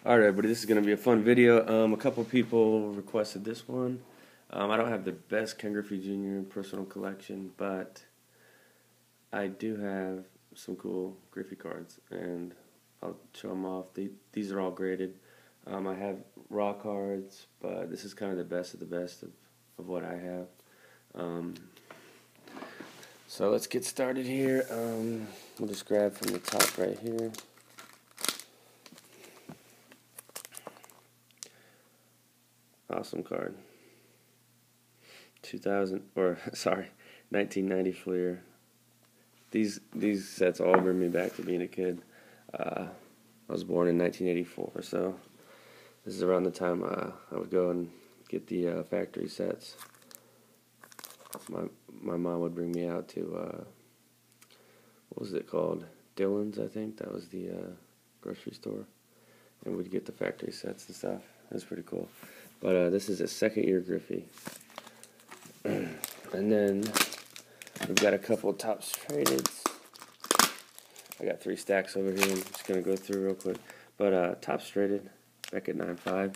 Alright everybody, this is going to be a fun video. A couple people requested this one. I don't have the best Ken Griffey Jr. personal collection, but I do have some cool Griffey cards, and I'll show them off. These are all graded. I have raw cards, but this is kind of the best of what I have. So let's get started here. We'll just grab from the top right here. Awesome card. 1990 Fleer. These sets all bring me back to being a kid. I was born in 1984, so this is around the time I would go and get the factory sets. My mom would bring me out to what was it called? Dillon's, I think. That was the grocery store, and we'd get the factory sets and stuff. It was pretty cool. But this is a second-year Griffey. And then we've got a couple of Topps Tradeds. I got 3 stacks over here. I'm just going to go through real quick. But Topps Traded, Beckett 9.5.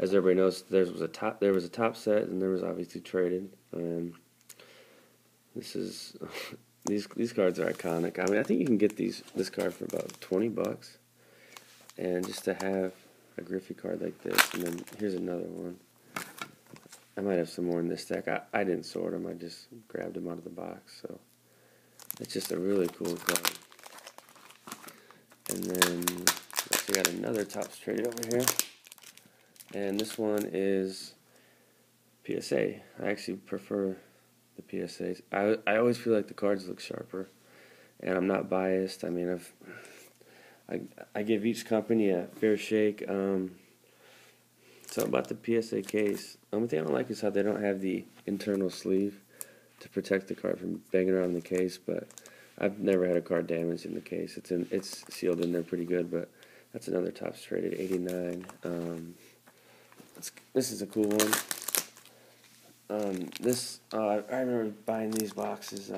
As everybody knows, there was a top set, and there was obviously traded. This is these cards are iconic. I mean, I think you can get this card for about $20, and just to have a Griffey card like this. And then here's another one. I might have some more in this stack. I didn't sort them. I just grabbed them out of the box. So it's just a really cool card. And then we got another Topps Traded over here. And this one is PSA. I actually prefer the PSAs. I always feel like the cards look sharper. And I'm not biased. I mean, I give each company a fair shake. So about the PSA case, the only thing I don't like is how they don't have the internal sleeve to protect the card from banging around the case. But I've never had a card damaged in the case. It's sealed in there pretty good. But that's another Topps Traded 89. This is a cool one. I remember buying these boxes.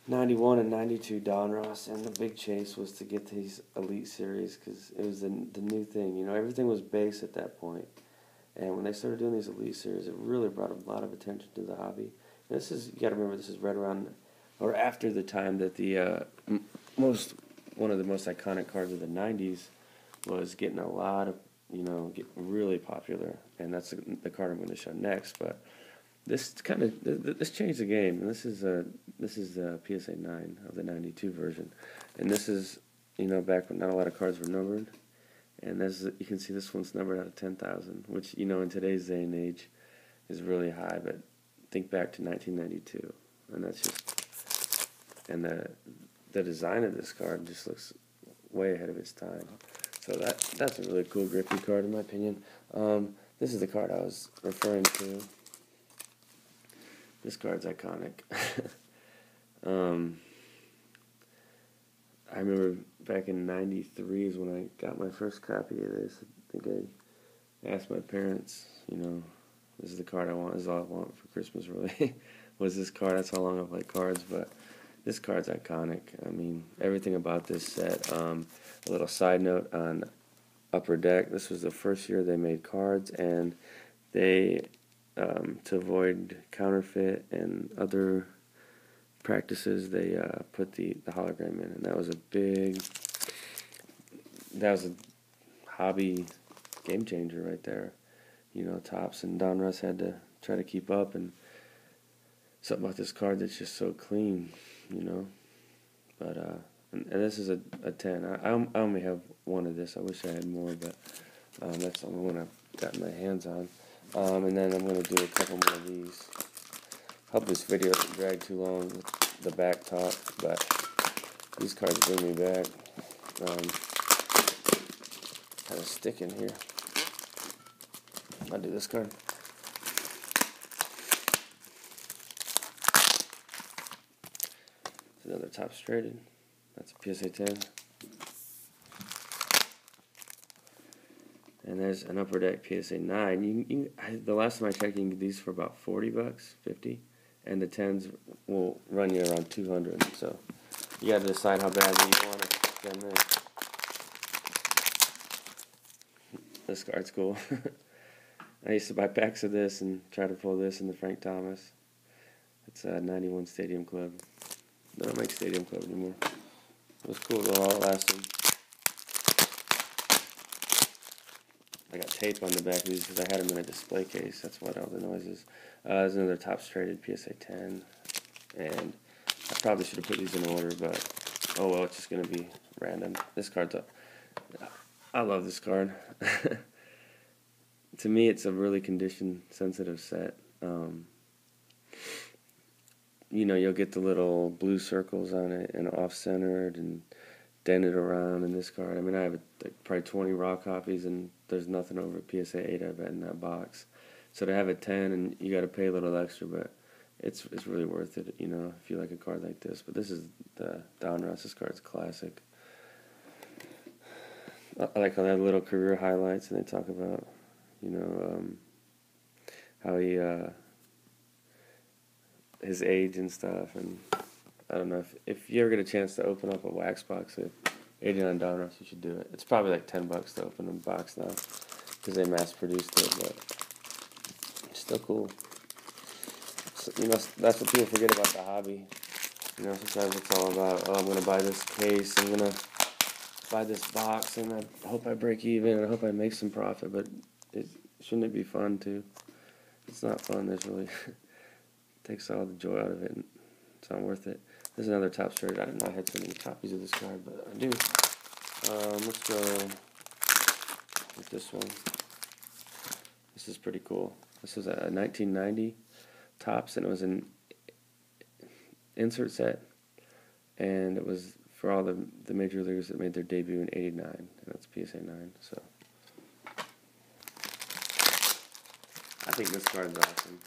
91 and 92 Donruss, and the big chase was to get these Elite Series because it was the new thing. You know, everything was base at that point, and when they started doing these Elite Series, it really brought a lot of attention to the hobby. And this is, you got to remember, this is right around or after the time that the one of the most iconic cards of the 90s was getting a lot of, get really popular, and that's the card I'm going to show next. But this changed the game, and this is the PSA 9 of the 92 version, and this is back when not a lot of cards were numbered, and you can see this one's numbered out of 10,000, which in today's day and age is really high. But think back to 1992, and that's just, and the design of this card just looks way ahead of its time. So that's a really cool Griffey card in my opinion. This is the card I was referring to. This card's iconic. I remember back in '93 is when I got my first copy of this. I think I asked my parents, this is the card I want. This is all I want for Christmas, really, was this card. That's how long I've played cards, but this card's iconic. I mean, everything about this set. A little side note on Upper Deck. This was the first year they made cards, and they to avoid counterfeit and other practices, they put the hologram in, and that was a hobby game changer right there. Topps and Donruss had to try to keep up, and something about this card that's just so clean, But and this is a 10. I only have one of this. I wish I had more, but that's the only one I've got my hands on. And then I'm going to do a couple more of these. Hope this video doesn't drag too long with the back talk, but these cards bring me back. Kind of stick in here. I'll do this card. It's another Topps Traded. That's a PSA 10. And there's an Upper Deck PSA 9. The last time I checked, you can get these for about $40, $50, and the 10s will run you around $200. So you got to decide how badly you want to spend this. This card's cool. I used to buy packs of this and try to pull this in the Frank Thomas. It's a 91 Stadium Club. They don't make Stadium Club anymore. It was cool though, all it lasted. I got tape on the back of these because I had them in a display case. That's what all the noise is. There's another Topps Traded PSA 10. And I probably should have put these in order, but oh well, it's just going to be random. This card's up. I love this card. To me, it's a really condition-sensitive set. You know, you'll get the little blue circles on it and off-centered and dented around in this card. I mean, I have like probably 20 raw copies, and there's nothing over a PSA 8 I bet in that box. So to have a 10, and you got to pay a little extra, but it's really worth it, you know, if you like a card like this. But this is the Donruss. This card's classic. I like how they have little career highlights, and they talk about, you know, how he, his age and stuff. And I don't know, if you ever get a chance to open up a wax box of 89 Donruss, you should do it. It's probably like $10 to open a box now because they mass produced it, but it's still cool. So, you know, that's what people forget about the hobby. You know, sometimes it's all about, oh, I'm going to buy this case, I'm going to buy this box, and I hope I break even, and I hope I make some profit, but shouldn't it be fun too? It's not fun. There's really takes all the joy out of it, and it's not worth it. There's another Topps Traded. I didn't know I had so many copies of this card, but I do. Let's go with this one. This is pretty cool. This is a 1990 Topps, and it was an insert set, and it was for all the major leaguers that made their debut in '89, and that's PSA 9. So I think this card's awesome.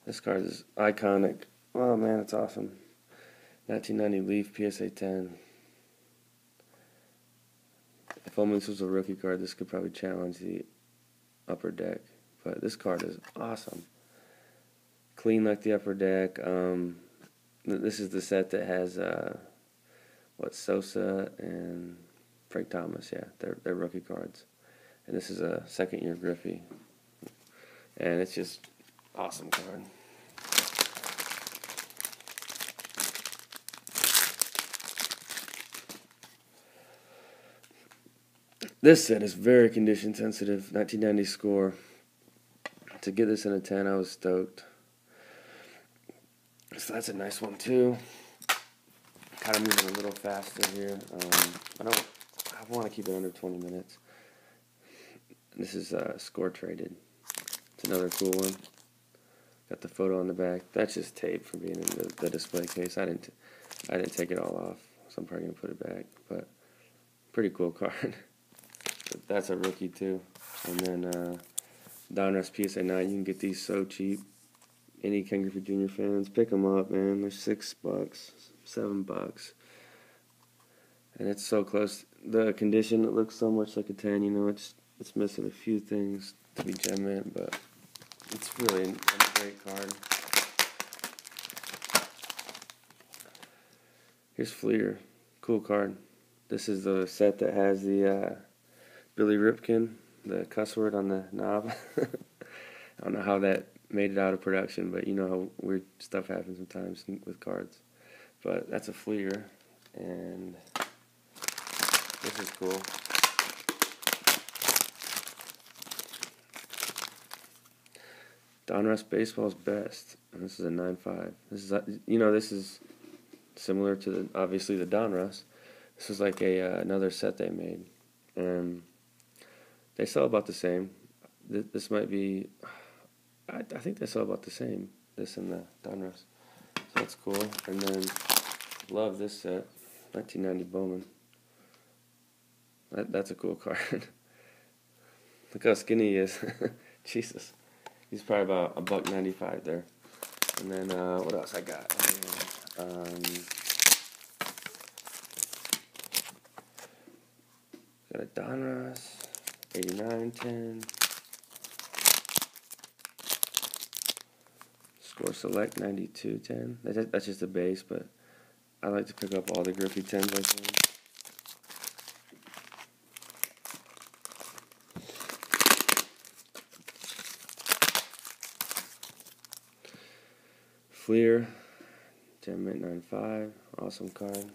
This card is iconic. Oh man, it's awesome. 1990 Leaf PSA 10. If only this was a rookie card, this could probably challenge the Upper Deck. But this card is awesome. Clean like the Upper Deck. This is the set that has Sosa and Frank Thomas. Yeah, they're rookie cards. And this is a second-year Griffey. And it's just awesome card. This set is very condition sensitive. 1990 score. To get this in a 10, I was stoked. So that's a nice one too. Kind of moving a little faster here. I want to keep it under 20 minutes. This is score traded. It's another cool one. Got the photo on the back. That's just tape from being in the display case. I didn't take it all off, so I'm probably gonna put it back. But pretty cool card. That's a rookie too. And then Donruss PSA 9. You can get these so cheap. Any Ken Griffey Jr. fans, pick them up, man. They're $6, $7, and it's so close. The condition, it looks so much like a 10. You know, it's missing a few things to be gem mint, but it's really a great card. Here's Fleer, cool card. This is the set that has the Billy Ripken, the cuss word on the knob. I don't know how that made it out of production, but you know how weird stuff happens sometimes with cards. But that's a Fleer, and this is cool. Donruss Baseball's Best, and this is a 9.5. This is, you know, this is similar to obviously the Donruss. This is like another set they made, and they sell about the same. This might be, I think they sell about the same. This and the Donruss, so that's cool. And then love this set, 1990 Bowman. That's a cool card. Look how skinny he is. Jesus. He's probably about $1.95 there. And then what else I got? Got a Donruss 89-10. Score Select 92-10. That's just a base, but I like to pick up all the Griffey 10s I can. Fleer, Gem Mint 95, awesome card.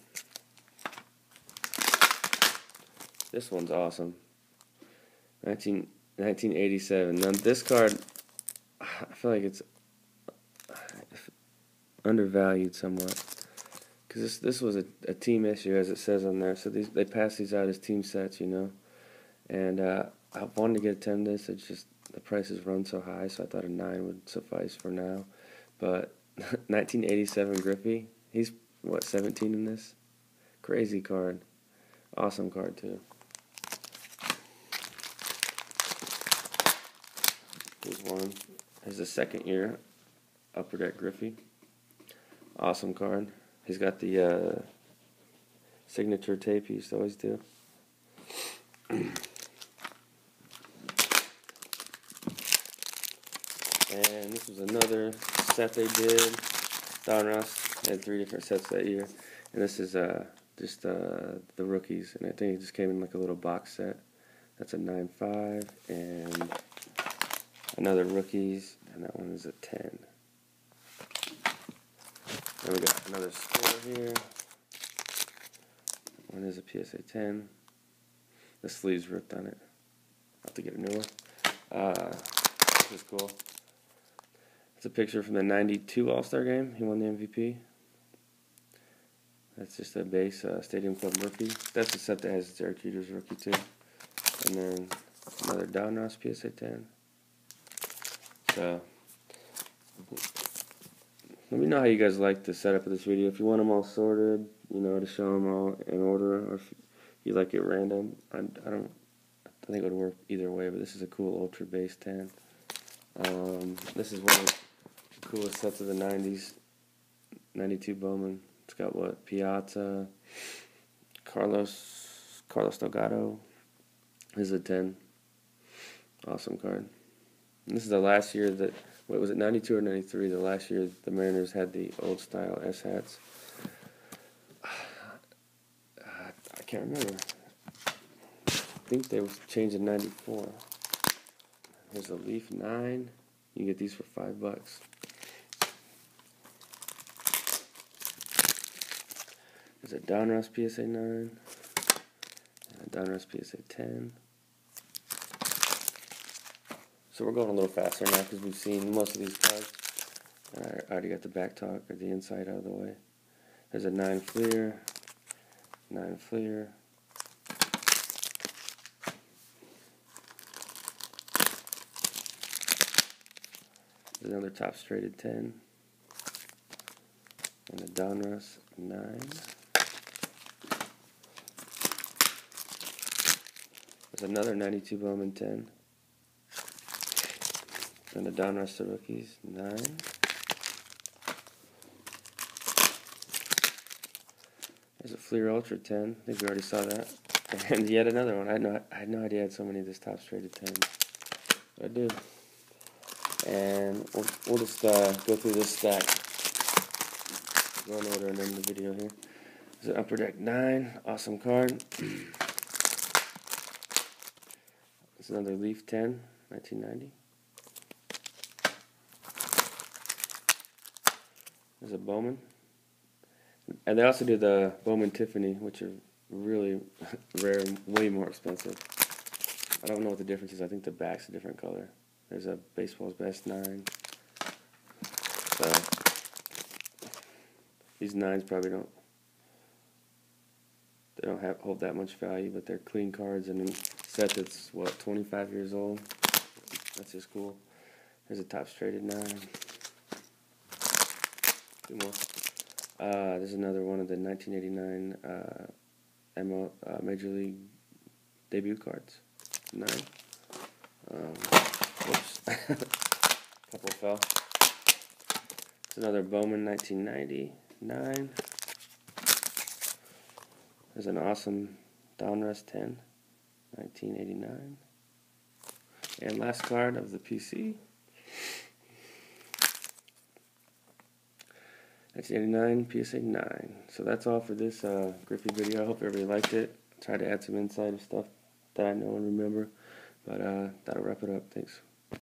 This one's awesome. 1987. Now this card, I feel like it's undervalued somewhat, because this was a team issue, as it says on there. So they pass these out as team sets, you know. And I wanted to get a 10 of this. It's just the prices run so high, so I thought a 9 would suffice for now. But 1987 Griffey, he's what, 17 in this? Crazy card, awesome card too. Here's one. Here's the second year Upper Deck Griffey. Awesome card. He's got the signature tape he used to always do. And this was another set they did. Donruss had 3 different sets that year. And this is just the rookies. And I think it just came in like a little box set. That's a 9.5. And another rookies. And that one is a 10. Then we got another score here. One is a PSA 10. The sleeve's ripped on it. I'll have to get a new one. This is cool. It's a picture from the 92 All-Star game. He won the MVP. That's just a base Stadium Club Murphy. That's the set that has Derek Jeter's rookie too. And then another Donruss PSA 10. So let me know how you guys like the setup of this video. If you want them all sorted, you know, to show them all in order, or if you like it random. I think it would work either way, but this is a cool Ultra Base 10. This is one of the coolest sets of the 90s. 92 Bowman. It's got what? Piazza, Carlos Delgado. This is a 10. Awesome card. And this is the last year that, what was it, 92 or 93? The last year the Mariners had the old style S hats. I can't remember. I think they was changed in 94. Here's a Leaf 9. You can get these for $5. There's a Donruss PSA 9. And a Donruss PSA 10. So we're going a little faster now because we've seen most of these cards. I already got the back talk or the inside out of the way. There's a 9 Fleer. 9 Fleer. There's another top straighted 10. And a Donruss 9. There's another 92 Bowman 10. And a Donruss to rookies 9. There's a Fleer Ultra 10. I think we already saw that. And yet another one. I had no idea I had so many of this top straighted 10s. But I do. And we'll just go through this stack. Go in order and end the video here. There's an Upper Deck 9. Awesome card. There's another Leaf 10. 1990. There's a Bowman. And they also do the Bowman Tiffany, which are really rare and way more expensive. I don't know what the difference is. I think the back's a different color. There's a Baseball's Best 9. So these 9s probably don't hold that much value, but they're clean cards and a set that's what, 25 years old. That's just cool. There's a top straighted 9. 2 more. There's another one of the 1989 Major League debut cards. 9. Whoops. Couple fell. There's another Bowman 1990. 9. There's an awesome Donruss 10. 1989. And last card of the PC. That's 89 PSA 9. So that's all for this Griffey video. I hope everybody liked it. Tried to add some insight of stuff that I know and remember. But that'll wrap it up. Thanks.